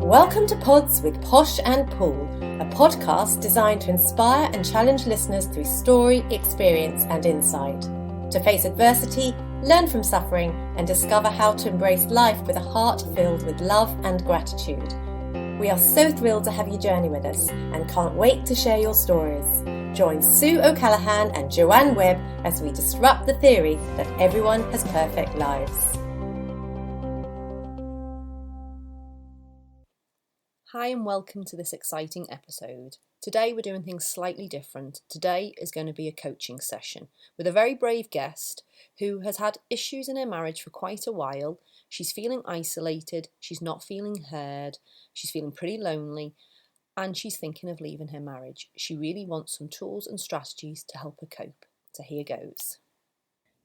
Welcome to Pods with Posh and Paul, a podcast designed to inspire and challenge listeners through story, experience and insight. To face adversity, learn from suffering and discover how to embrace life with a heart filled with love and gratitude. We are so thrilled to have you journey with us and can't wait to share your stories. Join Sue O'Callaghan and Joanne Webb as we disrupt the theory that everyone has perfect lives. Hi and welcome to this exciting episode. Today we're doing things slightly different. Today is going to be a coaching session with a very brave guest who has had issues in her marriage for quite a while. She's feeling isolated, she's not feeling heard, she's feeling pretty lonely and she's thinking of leaving her marriage. She really wants some tools and strategies to help her cope. So here goes.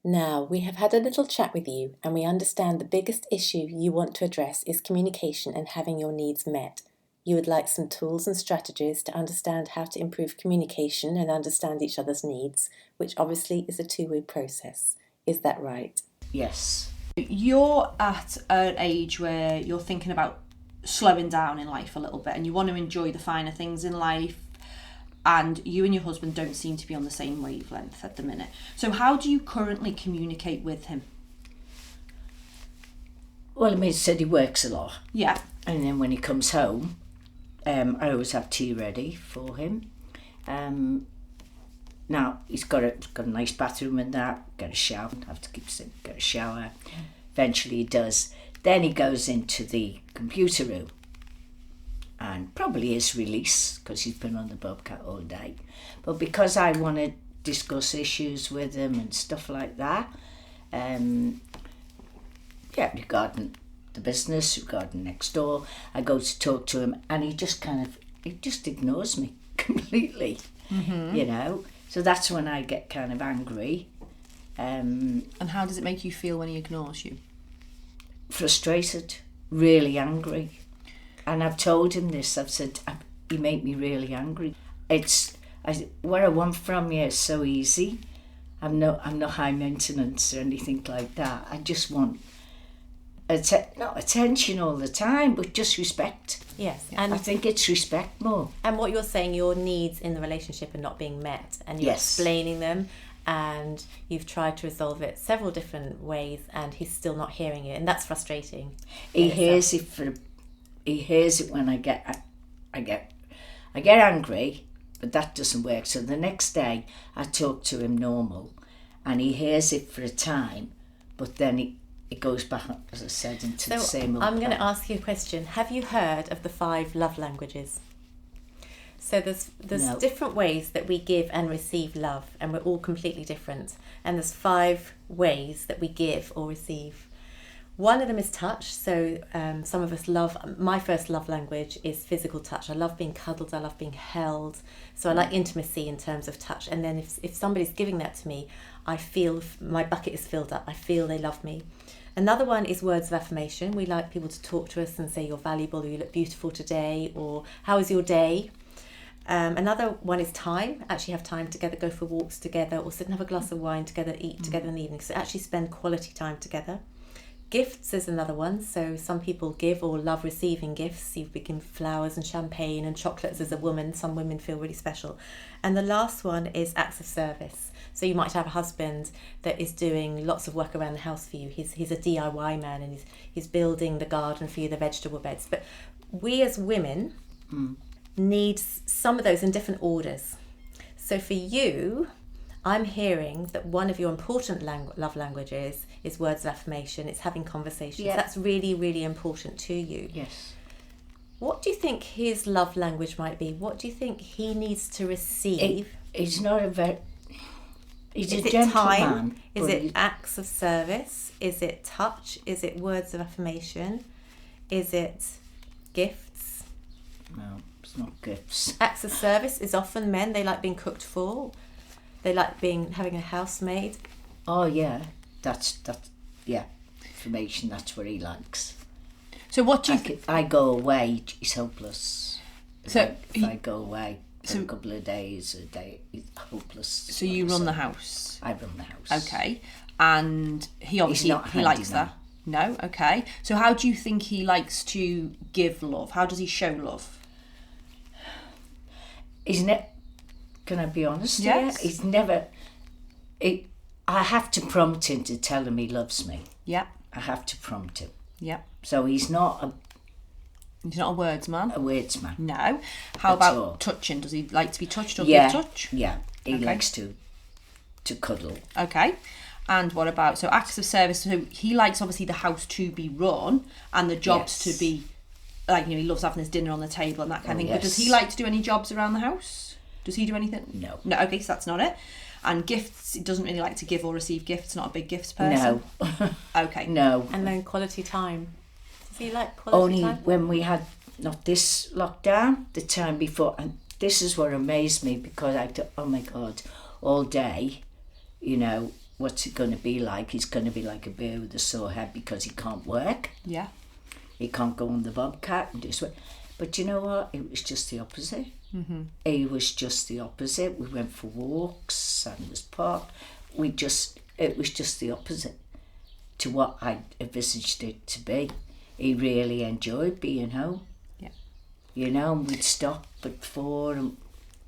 Now, we have had a little chat with you and we understand the biggest issue you want to address is communication and having your needs met. You would like some tools and strategies to understand how to improve communication and understand each other's needs, which obviously is a two-way process. Is that right? Yes. You're at an age where you're thinking about slowing down in life a little bit and you want to enjoy the finer things in life, and you and your husband don't seem to be on the same wavelength at the minute. So how do you currently communicate with him? Well, I mean, he said he works a lot. Yeah. And then when he comes home, I always have tea ready for him. Now, he's got a nice bathroom and that, get a shower, have to get a shower. Eventually he does. Then he goes into the computer room and probably his release because he's been on the Bobcat all day. But because I want to discuss issues with him and stuff like that, regarding the business, regarding next door, I go to talk to him and he just ignores me completely, you know. So that's when I get kind of angry. And how does it make you feel when he ignores you? Frustrated, really angry. And I've told him this, I've said, you make me really angry. What I want from you is so easy. I'm not high maintenance or anything like that. I just want not attention all the time, but just respect. Yes, and I think it's respect more. And what you're saying, your needs in the relationship are not being met, and you're explaining them, and you've tried to resolve it several different ways, and he's still not hearing it, and that's frustrating. He hears it when I get angry, but that doesn't work. So the next day I talk to him normal, and he hears it for a time, but then it goes back, as I said, into the same old I'm going to ask you a question. Have you heard of the 5 love languages? So there's No. different ways that we give and receive love, and we're all completely different. And there's 5 ways that we give or receive. One of them is touch. So some of us my first love language is physical touch. I love being cuddled, I love being held. So I like intimacy in terms of touch. And then if somebody's giving that to me, I feel my bucket is filled up. I feel they love me. Another one is words of affirmation. We like people to talk to us and say you're valuable, or you look beautiful today, or how is your day? Another one is time. Actually have time together, go for walks together, or sit and have a glass of wine together, eat together in the evening. So actually spend quality time together. Gifts is another one. So some people give or love receiving gifts. You begin flowers and champagne and chocolates as a woman. Some women feel really special. And the last one is acts of service. So you might have a husband that is doing lots of work around the house for you. He's a DIY man and he's building the garden for you, the vegetable beds. But we as women need some of those in different orders. So for you, I'm hearing that one of your important love languages is words of affirmation. It's having conversations. Yeah. That's really, really important to you. Yes. What do you think his love language might be? What do you think he needs to receive? He's not a very... He's Is a it gentleman. time? Is it acts of service? Is it touch? Is it words of affirmation? Is it gifts? No, it's not gifts. Acts of service is often men. They like being cooked for. They like having a housemaid. Oh yeah, that's information. That's what he likes. So what do you I go away, he's hopeless. If I go away for a couple of days, a day, he's hopeless. So you run the house? I run the house. Okay. And he obviously He's not he likes handyman. that. No? Okay. So how do you think he likes to give love? How does he show love? Isn't it? Can I be honest? Yes. He's never... I have to prompt him to tell him he loves me. Yeah. I have to prompt him. Yeah. So he's not He's not a wordsman? a wordsman. No. How At about all. touching? Does he like to be touched or Yeah, give touch? yeah. He Okay. likes to cuddle. Okay. And what about, so acts of service, so he likes obviously the house to be run and the jobs Yes. to be, like, he loves having his dinner on the table and that kind of thing. But does he yes. like to do any jobs around the house? Does he do anything? No. No, okay, so that's not it. And gifts, he doesn't really like to give or receive gifts, not a big gifts person? No. Okay. No. And then quality time. Does he like quality Only time? when we had, not this lockdown, the time before. And this is what amazed me, because I thought, oh my God, all day, what's it going to be like? He's going to be like a bear with a sore head because he can't work. Yeah. He can't go on the bobcat and do so. But you know what? It was just the opposite. Mm-hmm. It was just the opposite. We went for walks, Sanders Park. It was just the opposite to what I envisaged it to be. He really enjoyed being home. Yeah. And we'd stop at 4 and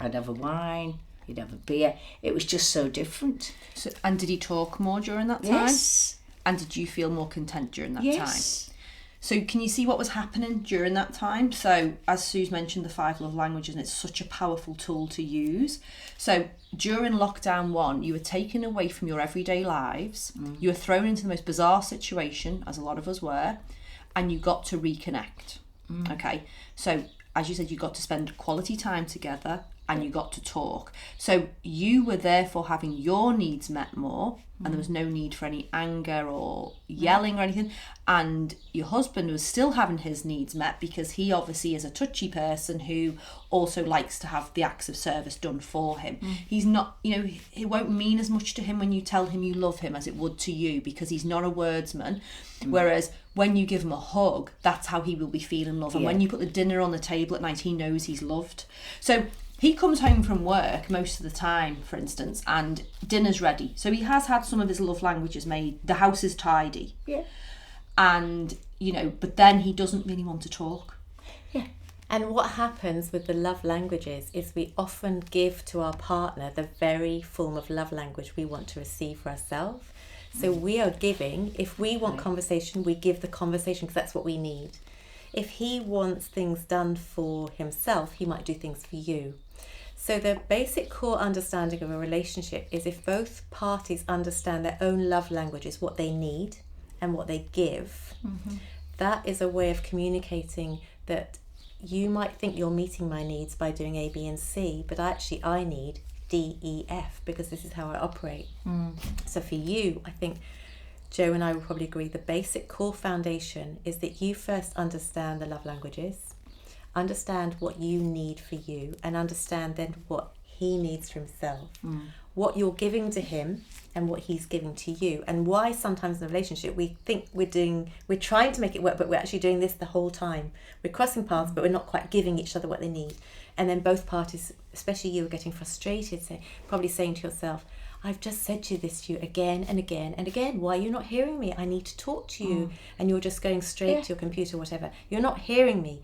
I'd have a wine, he'd have a beer. It was just so different. So, and did he talk more during that time? Yes. And did you feel more content during that Yes. time? So can you see what was happening during that time? So as Sue's mentioned, the 5 love languages, and it's such a powerful tool to use. So during lockdown 1, you were taken away from your everyday lives. You were thrown into the most bizarre situation, as a lot of us were, and you got to reconnect. Okay. So as you said, you got to spend quality time together and you got to talk. So you were therefore having your needs met more, and there was no need for any anger or yelling or anything. And your husband was still having his needs met, because he obviously is a touchy person who also likes to have the acts of service done for him. He's not, it won't mean as much to him when you tell him you love him as it would to you, because he's not a wordsman. Whereas when you give him a hug, that's how he will be feeling love. And when you put the dinner on the table at night, he knows he's loved. So he comes home from work most of the time, for instance, and dinner's ready. So he has had some of his love languages made. The house is tidy. Yeah. And, but then he doesn't really want to talk. Yeah. And what happens with the love languages is we often give to our partner the very form of love language we want to receive for ourselves. So we are giving. If we want conversation, we give the conversation because that's what we need. If he wants things done for himself, he might do things for you. So the basic core understanding of a relationship is if both parties understand their own love languages, what they need and what they give, that is a way of communicating that you might think you're meeting my needs by doing A, B and C, but actually I need D, E, F, because this is how I operate. So for you, I think Joe and I will probably agree the basic core foundation is that you first understand the love languages, understand what you need for you, and understand then what he needs for himself, what you're giving to him and what he's giving to you, and why sometimes in a relationship we think we're trying to make it work, but we're actually doing this the whole time. We're crossing paths, but we're not quite giving each other what they need. And then both parties, especially you, are getting frustrated, probably saying to yourself, I've just said this to you again and again and again. Why are you not hearing me? I need to talk to you. And you're just going straight to your computer, whatever. You're not hearing me.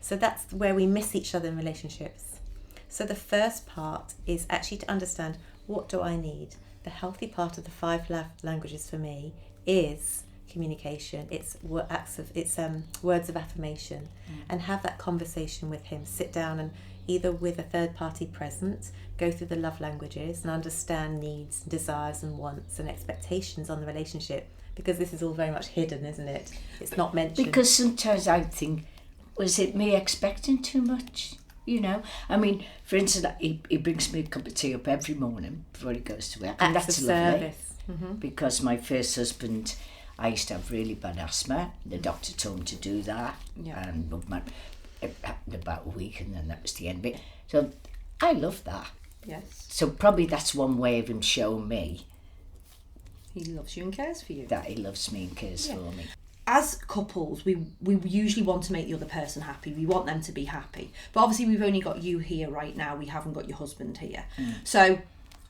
So that's where we miss each other in relationships. So the first part is actually to understand, what do I need? The healthy part of the 5 love languages for me is communication. It's words of affirmation, and have that conversation with him. Sit down and either with a third party present, go through the love languages and understand needs, desires and wants and expectations on the relationship, because this is all very much hidden, isn't it? It's not mentioned. Because sometimes I think, was it me expecting too much? I mean, for instance, he brings me a cup of tea up every morning before he goes to work, and that's lovely. Because my first husband, I used to have really bad asthma. The doctor told me to do that, and it happened about a week, and then that was the end of it. So I love that. Yes. So probably that's one way of him showing me He loves you and cares for you. that he loves me and cares for me. As couples, we usually want to make the other person happy. We want them to be happy. But obviously we've only got you here right now. We haven't got your husband here. So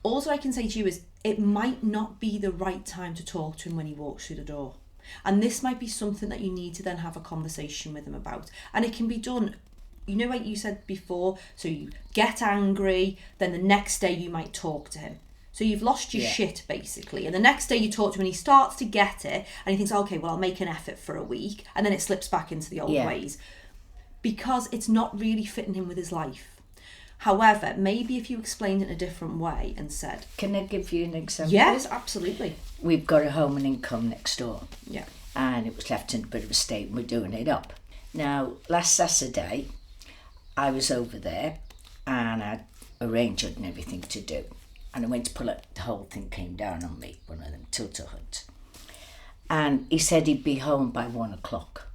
all I can say to you is it might not be the right time to talk to him when he walks through the door. And this might be something that you need to then have a conversation with him about. And it can be done, you know, like you said before, so you get angry, then the next day you might talk to him. So you've lost your shit, basically. And the next day you talk to him and he starts to get it, and he thinks, okay, well, I'll make an effort for a week. And then it slips back into the old ways. Because it's not really fitting him with his life. However, maybe if you explained it in a different way and said... Can I give you an example? Yes, absolutely. We've got a home and income next door. Yeah. And it was left in a bit of a state and we're doing it up. Now, last Saturday, I was over there and I'd arranged it and everything to do. And I went to pull it, the whole thing came down on me, one of them tilterhoods. And he said he'd be home by 1 o'clock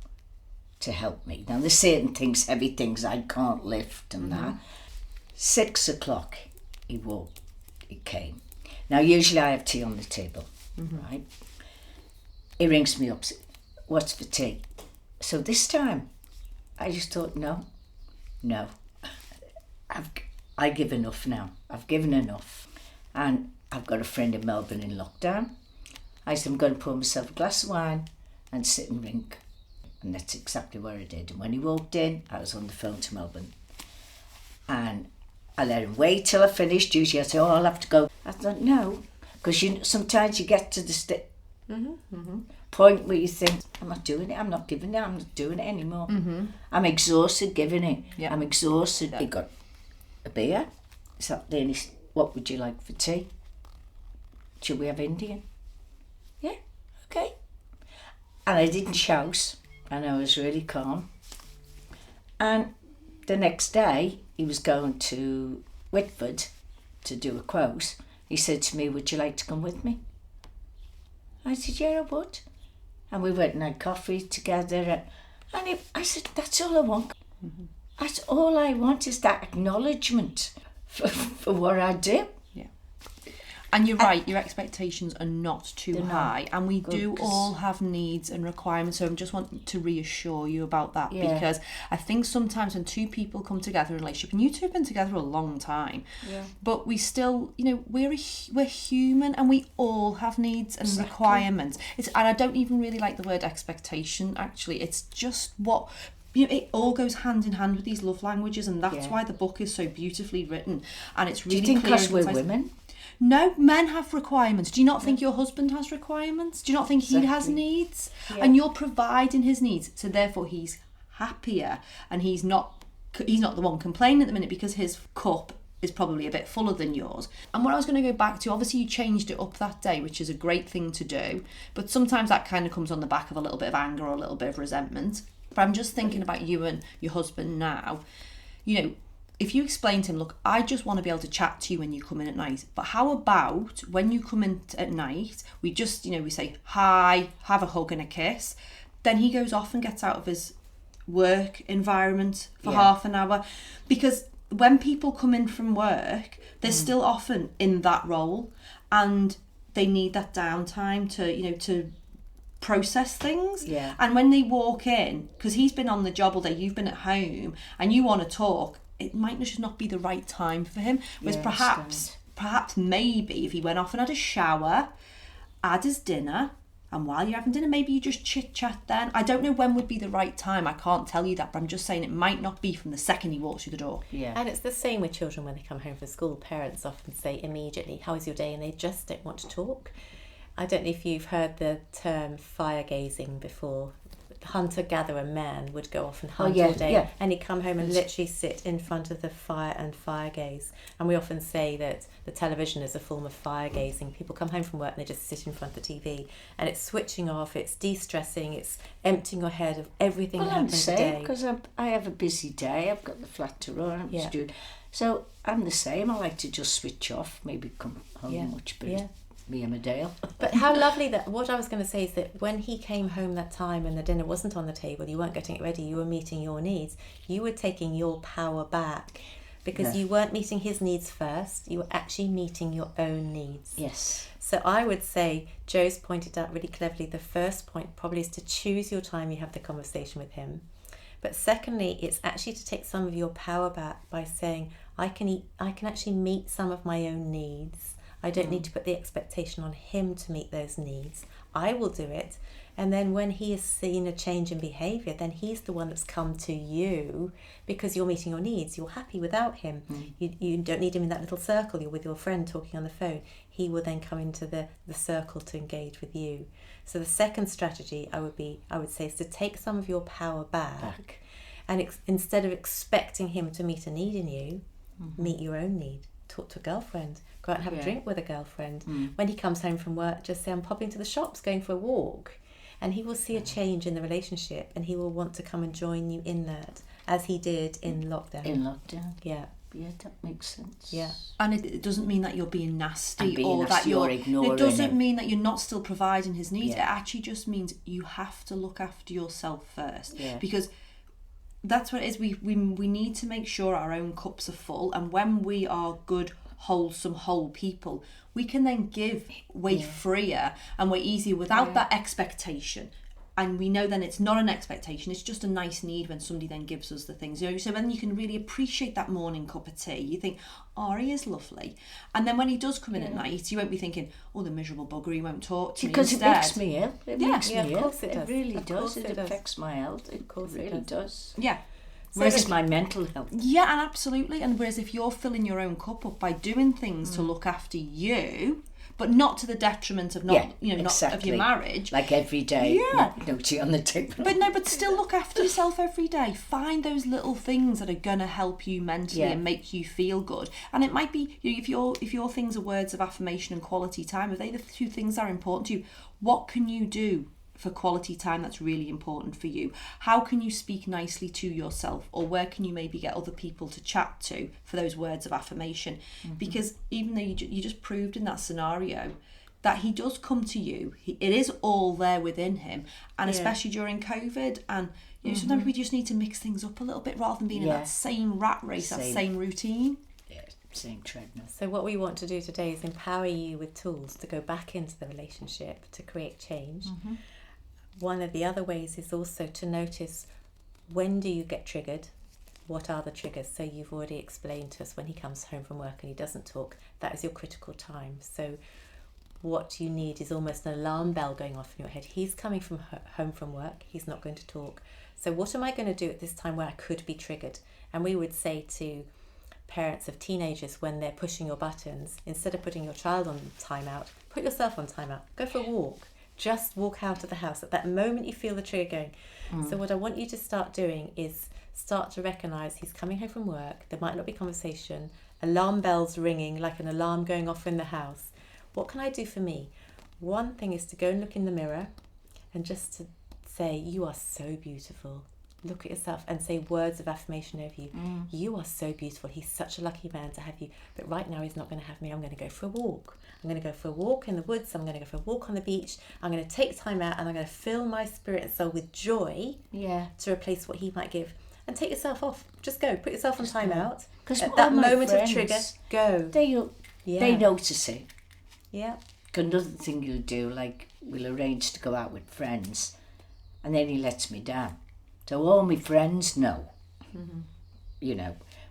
to help me. Now, there's certain things, heavy things I can't lift and that. 6 o'clock he came. Now, usually I have tea on the table, right? He rings me up, what's for tea? So this time, I just thought, no. I give enough now. I've given enough. And I've got a friend in Melbourne in lockdown. I said, I'm going to pour myself a glass of wine and sit and drink. And that's exactly what I did. And when he walked in, I was on the phone to Melbourne. And I let him wait till I finished. Usually I said, I'll have to go. I thought, no. Because sometimes you get to the point where you think, I'm not doing it, I'm not giving it, I'm not doing it anymore. I'm exhausted giving it. Yeah. I'm exhausted. He got a beer. Sat there and he said, what would you like for tea? Should we have Indian? Yeah, okay. And I didn't shout, and I was really calm. And the next day, he was going to Whitford to do a quote. He said to me, would you like to come with me? I said, yeah, I would. And we went and had coffee together. And I said, that's all I want. That's all I want is that acknowledgement for what I do. Yeah. And you're right, your expectations are not too high. And we do all have needs and requirements. So I just want to reassure you about that. Because I think sometimes when two people come together in a relationship, and you two have been together a long time, but we still, you know, we're human and we all have needs and requirements. And I don't even really like the word expectation, actually. It's just what... You know, it all goes hand in hand with these love languages, and that's why the book is so beautifully written. And it's really clear. Do you think clear because we're women? No, men have requirements. Do you not think your husband has requirements? Do you not think he has needs? Yeah. And you're providing his needs, so therefore he's happier, and he's not the one complaining at the minute because his cup is probably a bit fuller than yours. And what I was going to go back to, obviously you changed it up that day, which is a great thing to do, but sometimes that kind of comes on the back of a little bit of anger or a little bit of resentment. But I'm just thinking about you and your husband now. You know, if you explain to him, look, I just want to be able to chat to you when you come in at night. But how about when you come in at night, we just, you know, we say, hi, have a hug and a kiss. Then he goes off and gets out of his work environment for half an hour. Because when people come in from work, they're still often in that role. And they need that downtime to, you know, to process things. Yeah. And when they walk in, because he's been on the job all day, you've been at home, and you want to talk, it might just not be the right time for him. Whereas perhaps maybe if he went off and had a shower, had his dinner, and while you're having dinner, maybe you just chit chat then. I don't know when would be the right time. I can't tell you that, but I'm just saying it might not be from the second he walks through the door. Yeah. And it's the same with children when they come home from school. Parents often say immediately, how was your day? And they just don't want to talk. I don't know if you've heard the term fire gazing before. Hunter-gatherer men would go off and hunt all day, and he'd come home and literally sit in front of the fire and fire gaze. And we often say that the television is a form of fire gazing. People come home from work and they just sit in front of the TV, and it's switching off, it's de-stressing, it's emptying your head of everything that happened today. Because I have a busy day, I've got the flat to run, so I'm the same. I like to just switch off, maybe come home and watch a bit of me and Dale. But how lovely that, what I was going to say is that when he came home that time and the dinner wasn't on the table, you weren't getting it ready, you were meeting your needs, you were taking your power back, because you weren't meeting his needs first, you were actually meeting your own needs. Yes. So I would say, Joe's pointed out really cleverly, the first point probably is to choose your time you have the conversation with him. But secondly, it's actually to take some of your power back by saying, I can actually meet some of my own needs. I don't need to put the expectation on him to meet those needs. I will do it. And then when he has seen a change in behaviour, then he's the one that's come to you because you're meeting your needs. You're happy without him. You don't need him in that little circle. You're with your friend talking on the phone. He will then come into the circle to engage with you. So the second strategy I would say is to take some of your power back. And instead of expecting him to meet a need in you, meet your own need. Talk to a girlfriend. Go out and have a drink with a girlfriend. When he comes home from work, just say, I'm popping to the shops, going for a walk. And he will see a change in the relationship, and he will want to come and join you in that, as he did in lockdown. Yeah. Yeah, that makes sense. Yeah. And it doesn't mean that you're being nasty or that you're ignoring it doesn't him. mean that you're not still providing his needs. It actually just means you have to look after yourself first. Yeah. Because that's what it is. We need to make sure our own cups are full, and when we are good, wholesome, whole people, we can then give way freer and way easier without that expectation. And we know then it's not an expectation, it's just a nice need when somebody then gives us the things. So then you can really appreciate that morning cup of tea. You think, oh, he is lovely. And then when he does come in at night, you won't be thinking, oh, the miserable bugger, he won't talk to me. Because Instead, it makes me ill. It makes me of ill. course it does. It really Of does. course It it does. affects my health. It really does. Yeah. Whereas my mental health. Yeah, and absolutely. And whereas if you're filling your own cup up by doing things to look after you, but not to the detriment of not of your marriage. Like every day, no tea on the table. But still look after yourself every day. Find those little things that are gonna help you mentally and make you feel good. And it might be, if your things are words of affirmation and quality time, if they the two things that are important to you, what can you do for quality time that's really important for you? How can you speak nicely to yourself, or where can you maybe get other people to chat to for those words of affirmation? Because even though you just proved in that scenario that he does come to you, it is all there within him, and especially during COVID, and sometimes we just need to mix things up a little bit rather than being in that same rat race, that same routine. Same treadmill. So what we want to do today is empower you with tools to go back into the relationship to create change. One of the other ways is also to notice, when do you get triggered? What are the triggers? So you've already explained to us when he comes home from work and he doesn't talk, that is your critical time. So what you need is almost an alarm bell going off in your head. He's coming from home from work, he's not going to talk. So what am I going to do at this time where I could be triggered? And we would say to parents of teenagers when they're pushing your buttons, instead of putting your child on timeout, put yourself on timeout. Go for a walk. Just walk out of the house at that moment you feel the trigger going. So what I want you to start doing is start to recognise he's coming home from work, there might not be conversation, alarm bells ringing like an alarm going off in the house. What can I do for me? One thing is to go and look in the mirror and just to say, you are so beautiful. Look at yourself and say words of affirmation over you. You are so beautiful. He's such a lucky man to have you. But right now he's not going to have me. I'm going to go for a walk. I'm going to go for a walk in the woods. I'm going to go for a walk on the beach. I'm going to take time out and I'm going to fill my spirit and soul with joy to replace what he might give. And take yourself off. Just go. Put yourself on time out. Because at that moment of trigger, go. They notice it. Yeah. Another thing you'll do, like we'll arrange to go out with friends, and then he lets me down. So all my friends know,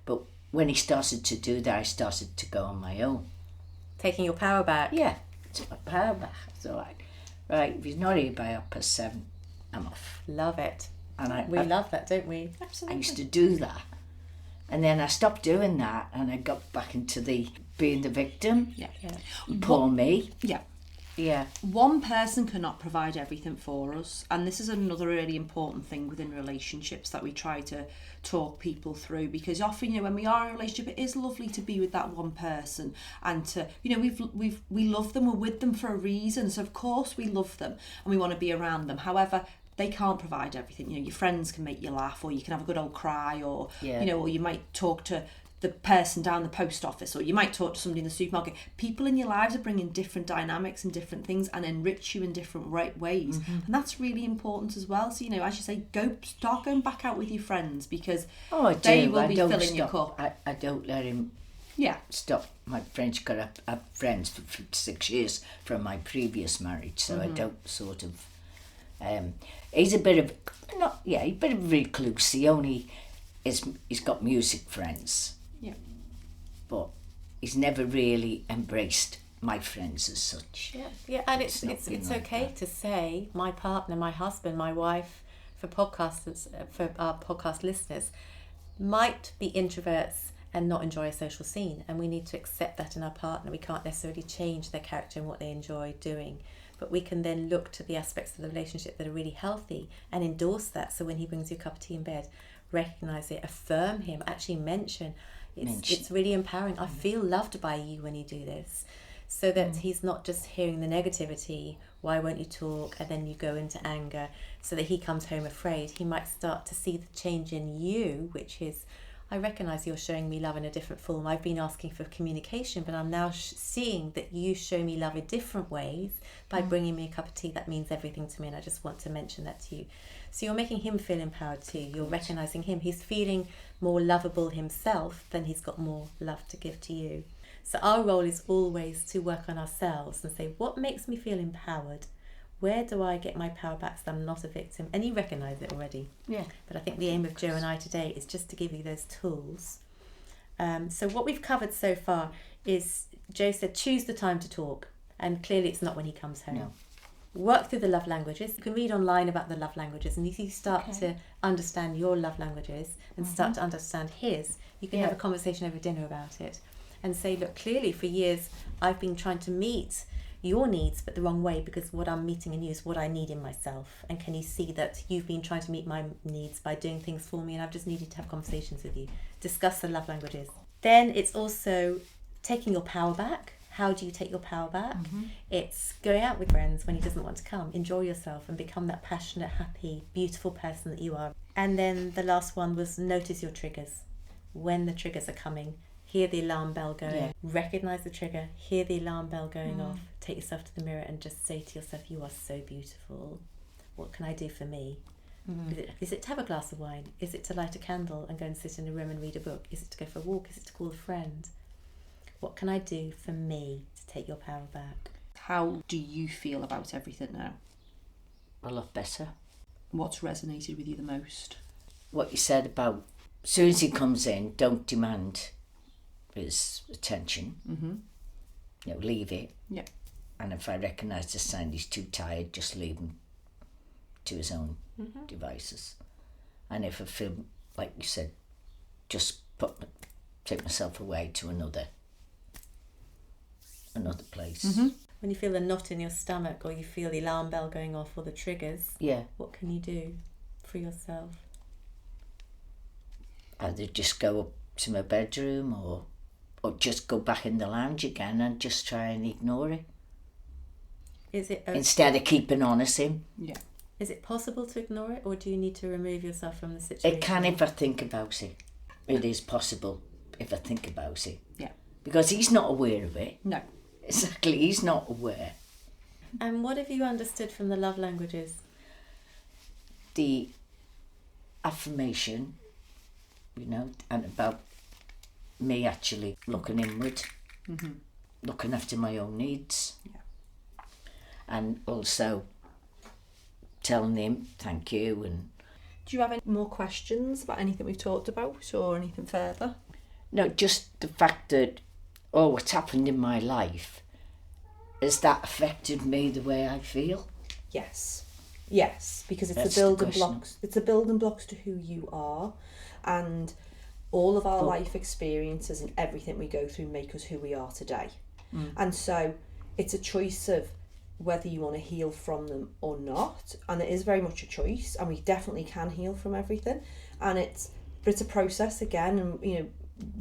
but when he started to do that, I started to go on my own. Taking your power back. Yeah, it's my power back. So right, if he's not here by 7:30, I'm off. Love it. And we love that, don't we? Absolutely. I used to do that. And then I stopped doing that and I got back into being the victim. Yeah. Poor me. Yeah. Yeah. One person cannot provide everything for us, and this is another really important thing within relationships that we try to talk people through, because often when we are in a relationship, it is lovely to be with that one person and to we love them, we're with them for a reason, so of course we love them and we want to be around them. However, they can't provide everything. Your friends can make you laugh, or you can have a good old cry, or or you might talk to the person down the post office, or you might talk to somebody in the supermarket. People in your lives are bringing different dynamics and different things and enrich you in different ways, and that's really important as well. So as you say, start going back out with your friends, because they will be filling your cup. I don't let him stop. My friends got friends for 6 years from my previous marriage, so I don't sort of he's a bit of a bit of a recluse. He's got music friends. Yeah. But he's never really embraced my friends as such. Yeah, and it's not been like okay that. to say my partner, my husband, my wife, for podcasters, for our podcast listeners, might be introverts and not enjoy a social scene, and we need to accept that in our partner. We can't necessarily change their character and what they enjoy doing, but we can then look to the aspects of the relationship that are really healthy and endorse that. So when he brings you a cup of tea in bed, recognize it, affirm him, actually mention. It's really empowering. I feel loved by you when you do this. So that he's not just hearing the negativity, why won't you talk, and then you go into anger, so that he comes home afraid. He might start to see the change in you, which is, I recognise you're showing me love in a different form. I've been asking for communication, but I'm now seeing that you show me love in different ways by bringing me a cup of tea. That means everything to me, and I just want to mention that to you. So you're making him feel empowered too. You're recognising him. He's feeling more lovable himself, then he's got more love to give to you. So our role is always to work on ourselves and say, what makes me feel empowered? Where do I get my power back so I'm not a victim? And you recognise it already. Yeah. But I think the aim of Joe and I today is just to give you those tools. So what we've covered so far is, Joe said, choose the time to talk. And clearly it's not when he comes home. No. Work through the love languages. You can read online about the love languages, and if you start to understand your love languages and start to understand his, you can have a conversation over dinner about it and say, look, clearly for years I've been trying to meet your needs but the wrong way, because what I'm meeting in you is what I need in myself. And can you see that you've been trying to meet my needs by doing things for me, and I've just needed to have conversations with you. Discuss the love languages. Then it's also taking your power back. How do you take your power back? It's going out with friends when he doesn't want to come. Enjoy yourself and become that passionate, happy, beautiful person that you are. And then the last one was notice your triggers. When the triggers are coming, hear the alarm bell going. Recognise the trigger, hear the alarm bell going off. Take yourself to the mirror and just say to yourself, you are so beautiful. What can I do for me? Is it to have a glass of wine? Is it to light a candle and go and sit in a room and read a book? Is it to go for a walk? Is it to call a friend? What can I do for me to take your power back? How do you feel about everything now? A lot better. What's resonated with you the most? What you said about, as soon as he comes in, don't demand his attention. You know, leave it. Yeah. And if I recognise the sign he's too tired, just leave him to his own devices. And if I feel, like you said, just take myself away to another place. When you feel a knot in your stomach, or you feel the alarm bell going off, or the triggers, what can you do for yourself? Either just go up to my bedroom or just go back in the lounge again and just try and ignore it. Is it okay? Instead of keeping on at him. Yeah. Is it possible to ignore it, or do you need to remove yourself from the situation? It can if I think about it. It is possible if I think about it. Yeah. Because he's not aware of it. No. Exactly, he's not aware. And what have you understood from the love languages? The affirmation, you know, and about me actually looking inward, looking after my own needs. Yeah. And also telling him thank you. And Do you have any more questions about anything we've talked about or anything further? no, just the fact that, what's happened in my life, has that affected me the way I feel? Yes, because it's That's the building the question. blocks. It's the building blocks to who you are, and all of our life experiences and everything we go through make us who we are today. And so it's a choice of whether you want to heal from them or not, and it is very much a choice, and we definitely can heal from everything, but it's a process again. And you know,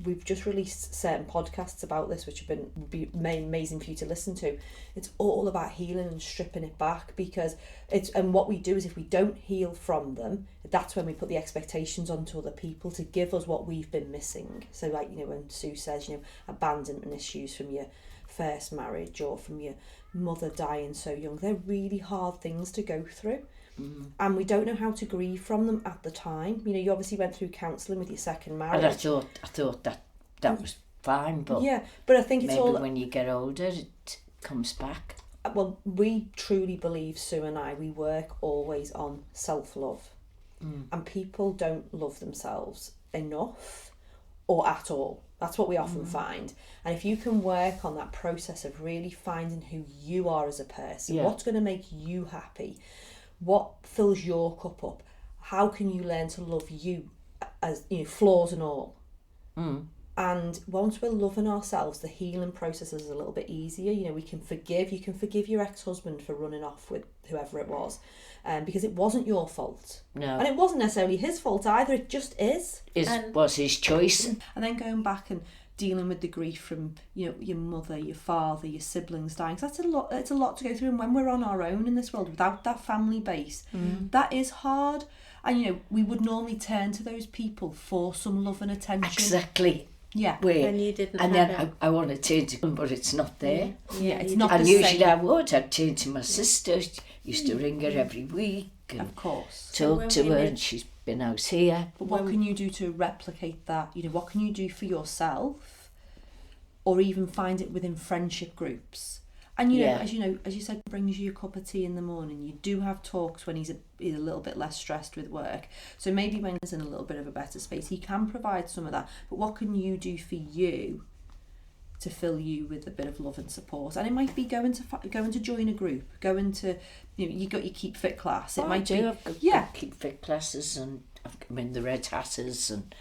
we've just released certain podcasts about this which would be amazing for you to listen to. It's all about healing and stripping it back, because and what we do is, if we don't heal from them, that's when we put the expectations onto other people to give us what we've been missing. So like, you know, when Sue says, you know, abandonment issues from your first marriage or from your mother dying so young, they're really hard things to go through. And we don't know how to grieve from them at the time. You know, you obviously went through counselling with your second marriage. And I thought that was fine, but but I think it's maybe all, when you get older it comes back. well, we truly believe, Sue and I, we work always on self-love. And people don't love themselves enough or at all. That's what we often find. And if you can work on that process of really finding who you are as a person, what's going to make you happy, what fills your cup up, how can you learn to love you as, you know, flaws and all. And once we're loving ourselves, the healing process is a little bit easier. You know, you can forgive your ex-husband for running off with whoever it was, because it wasn't your fault. No. And it wasn't necessarily his fault either, it just is. It was his choice. And then going back and dealing with the grief from, you know, your mother, your father, your siblings dying. So that's a lot. It's a lot to go through. And when we're on our own in this world without that family base, that is hard. And, you know, we would normally turn to those people for some love and attention. Exactly. Yeah. And you didn't and have then I want to turn to them, but it's not there. Yeah, it's not And the usually same. I would. I'd turn to my sister. Used to ring her every week and Of course. talk to her, and she's been out here. But what can you do to replicate that? You know, what can you do for yourself, or even find it within friendship groups? And you know, as you said, brings you a cup of tea in the morning. You do have talks when he's a little bit less stressed with work. So maybe when he's in a little bit of a better space, he can provide some of that. But what can you do for you to fill you with a bit of love and support? And it might be going to join a group, going to, you know, you got your Keep Fit class. It might be I've got Keep Fit classes, and I'm in the Red Hatters, and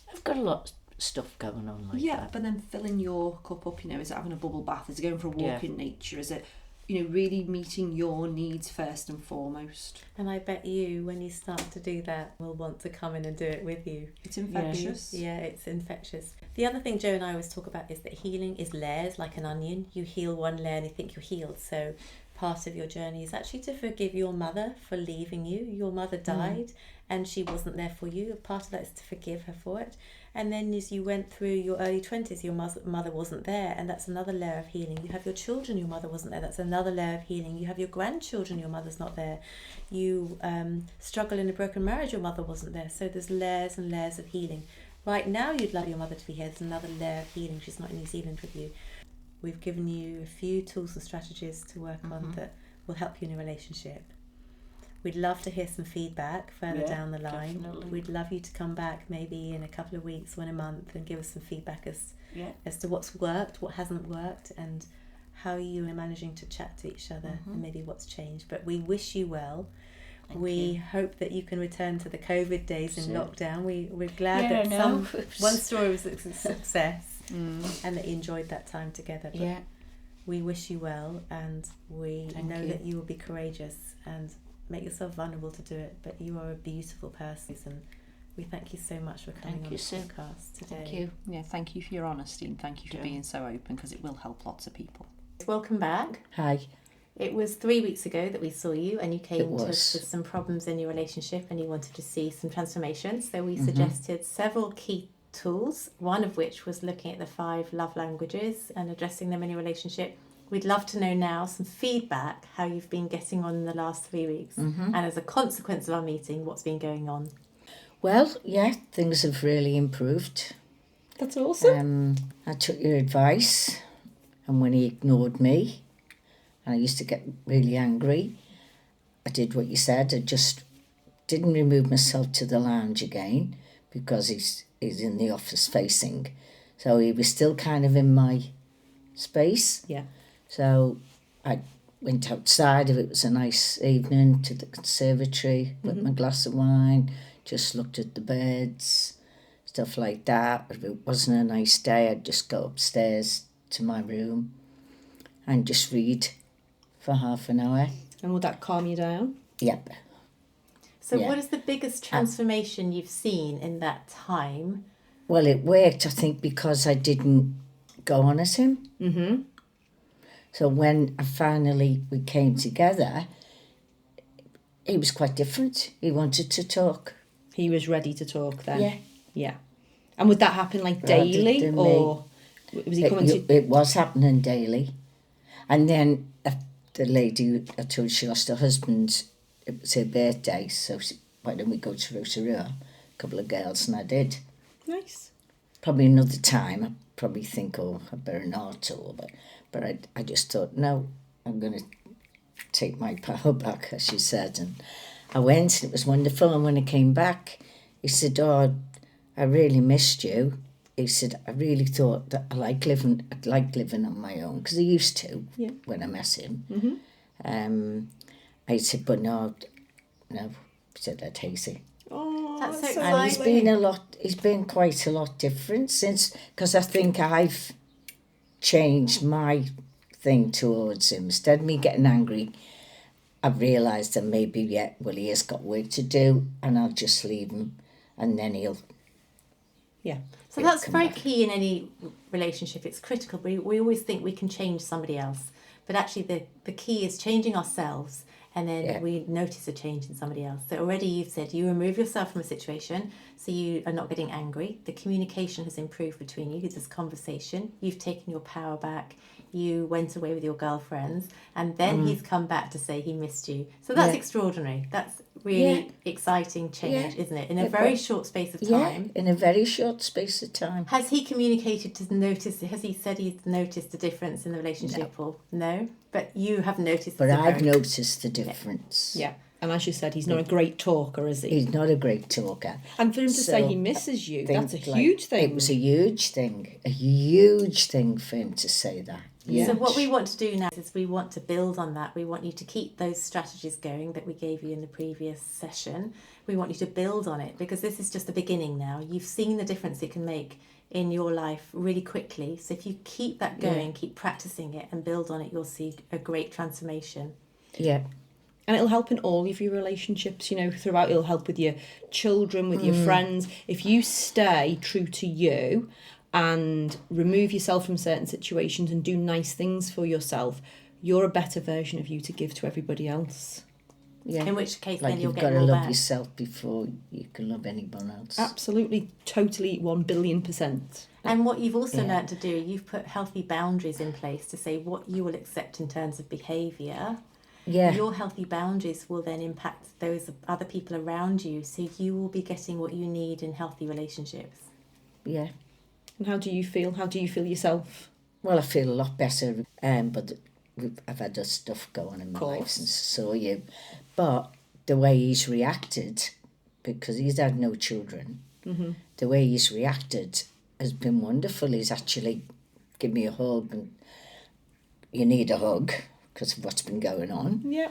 I've got a lot of stuff going on like that. But then filling your cup up, you know, is it having a bubble bath? Is it going for a walk in nature? Is it, you know, really meeting your needs first and foremost? And I bet you, when you start to do that, will want to come in and do it with you. It's infectious. Yeah, it's infectious. The other thing Joe and I always talk about is that healing is layers, like an onion. You heal one layer and you think you're healed. So part of your journey is actually to forgive your mother for leaving you. Your mother died and she wasn't there for you. Part of that is to forgive her for it. And then as you went through your early 20s, your mother wasn't there, and that's another layer of healing. You have your children, your mother wasn't there, that's another layer of healing. You have your grandchildren, your mother's not there. You struggle in a broken marriage, your mother wasn't there. So there's layers and layers of healing. Right now you'd love your mother to be here, there's another layer of healing. She's not in New Zealand with you. We've given you a few tools and strategies to work on that will help you in a relationship. We'd love to hear some feedback further down the line. Definitely. We'd love you to come back maybe in a couple of weeks or in a month and give us some feedback as to what's worked, what hasn't worked, and how you are managing to chat to each other and maybe what's changed. But we wish you well. We hope that you can return to the COVID days in lockdown. We're glad that one story was a success and that you enjoyed that time together. But we wish you well, and we know that you will be courageous and make yourself vulnerable to do it. But you are a beautiful person, and we thank you so much for coming on the podcast today. Thank you. Yeah, thank you for your honesty, and thank you for being so open, because it will help lots of people. Welcome back. Hi. It was 3 weeks ago that we saw you, and you came to us with some problems in your relationship and you wanted to see some transformation. So we suggested several key tools, one of which was looking at the 5 love languages and addressing them in your relationship. We'd love to know now some feedback, how you've been getting on in the last 3 weeks. And as a consequence of our meeting, what's been going on? Well, things have really improved. That's awesome. I took your advice, and when he ignored me, and I used to get really angry, I did what you said. I just didn't remove myself to the lounge again, because he's in the office facing. So he was still kind of in my space. Yeah. So I went outside, if it was a nice evening, to the conservatory with my glass of wine, just looked at the birds, stuff like that. If it wasn't a nice day, I'd just go upstairs to my room and just read for half an hour. And would that calm you down? Yep. So what is the biggest transformation you've seen in that time? Well, it worked, I think, because I didn't go on at him. So when we came together, he was quite different. He wanted to talk. He was ready to talk then? Yeah. Yeah. And would that happen like daily, or was he coming to... It was happening daily. And then the lady, I told she lost her husband, it was her birthday, so why don't we go to Rotorua? A couple of girls, and I did. Nice. Probably another time, I'd probably think, I better not, but I just thought, no, I'm going to take my power back, as she said. And I went, and it was wonderful. And when I came back, he said, I really missed you. he said, I really thought that I like living on my own, because I used to when I met him. I said, but no, he said that Hazy. Oh, That's so And exciting. he's been quite a lot different since, because I think I've changed my thing towards him. Instead of me getting angry, I've realised that maybe, he has got work to do, and I'll just leave him, and then he'll... Yeah. So that's come very back. key in any relationship. It's critical. We always think we can change somebody else. But actually the key is changing ourselves, and then we notice a change in somebody else. So already you've said you remove yourself from a situation, so you are not getting angry. The communication has improved between you. There's conversation. You've taken your power back. You went away with your girlfriends, and then he's come back to say he missed you. So that's extraordinary. That's really exciting change, isn't it? In a very short space of time. Yeah, in a very short space of time. Has he communicated to notice? Has he said he's noticed a difference in the relationship? Or no? But you have noticed. But I've noticed the difference. Yeah. And as you said, he's not a great talker, is he? He's not a great talker. And for him to say he misses you, that's a think, huge thing. It was a huge thing for him to say that. Huge. So what we want to do now is we want to build on that. We want you to keep those strategies going that we gave you in the previous session. We want you to build on it, because this is just the beginning now. You've seen the difference it can make in your life really quickly. So if you keep that going, keep practicing it and build on it, you'll see a great transformation. Yeah. And it'll help in all of your relationships, throughout. It'll help with your children, with your friends. If you stay true to you and remove yourself from certain situations and do nice things for yourself, you're a better version of you to give to everybody else. Yeah. In which case then you'll you've get got to more love back. yourself before you can love anyone else. Absolutely, totally, 1,000,000,000%. And what you've also learnt to do, you've put healthy boundaries in place to say what you will accept in terms of behaviour. Yeah. Your healthy boundaries will then impact those other people around you, so you will be getting what you need in healthy relationships. Yeah. And how do you feel? How do you feel yourself? Well, I feel a lot better, but I've had other stuff go on in my life since I saw you. But the way he's reacted, because he's had no children, the way he's reacted has been wonderful. He's actually given me a hug, and you need a hug because of what's been going on. Yeah.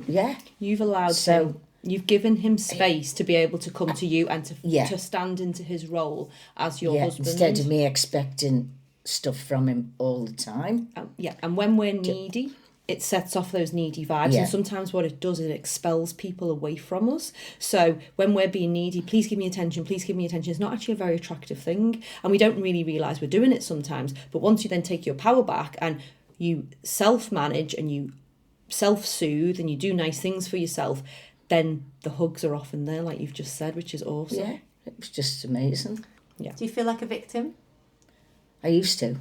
Yeah. You've allowed him. You've given him space to be able to come to you and to stand into his role as your husband. Instead of me expecting stuff from him all the time. And when we're needy, it sets off those needy vibes, and sometimes what it does is it expels people away from us. So when we're being needy, please give me attention, it's not actually a very attractive thing, and we don't really realise we're doing it sometimes. But once you then take your power back and you self-manage and you self-soothe and you do nice things for yourself, then the hugs are often there, like you've just said, which is awesome. Yeah, it was just amazing. Yeah. Do you feel like a victim? I used to.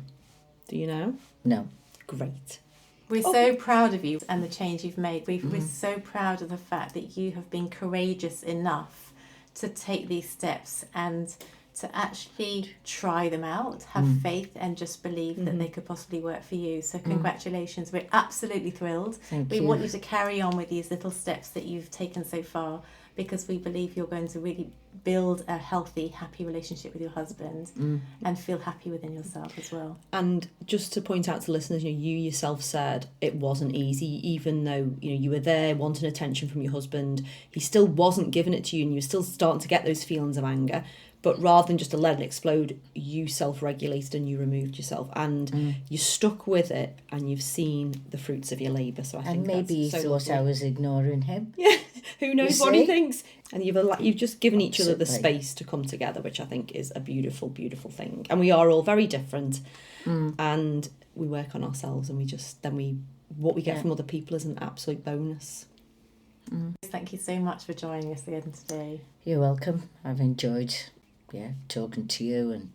Do you know? No. Great. We're so proud of you and the change you've made. We're so proud of the fact that you have been courageous enough to take these steps and to actually try them out, have faith, and just believe that they could possibly work for you. So congratulations. We're absolutely thrilled. Thank we you. want you to carry on with these little steps that you've taken so far, because we believe you're going to really build a healthy, happy relationship with your husband and feel happy within yourself as well. And just to point out to listeners, you yourself said it wasn't easy, even though you were there wanting attention from your husband. He still wasn't giving it to you, and you were still starting to get those feelings of anger. But rather than just to let it explode, you self-regulated and you removed yourself, and you stuck with it, and you've seen the fruits of your labour. So I think Maybe he that's so thought lovely. I was ignoring him. Yeah, who knows what he see? thinks? And you've just given each other the Absolutely. space to come together, which I think is a beautiful, beautiful thing. And we are all very different, and we work on ourselves, and what we get from other people is an absolute bonus. Thank you so much for joining us again today. You're welcome. I've enjoyed talking to you and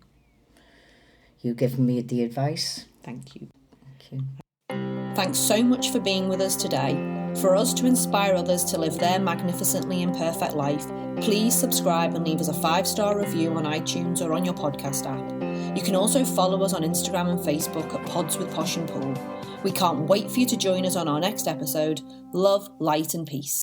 you giving me the advice. Thank you. Thank you. Thanks so much for being with us today. For us to inspire others to live their magnificently imperfect life, please subscribe and leave us a 5-star review on iTunes or on your podcast app. You can also follow us on Instagram and Facebook at Pods with Posh and Paul. We can't wait for you to join us on our next episode. Love, light and peace.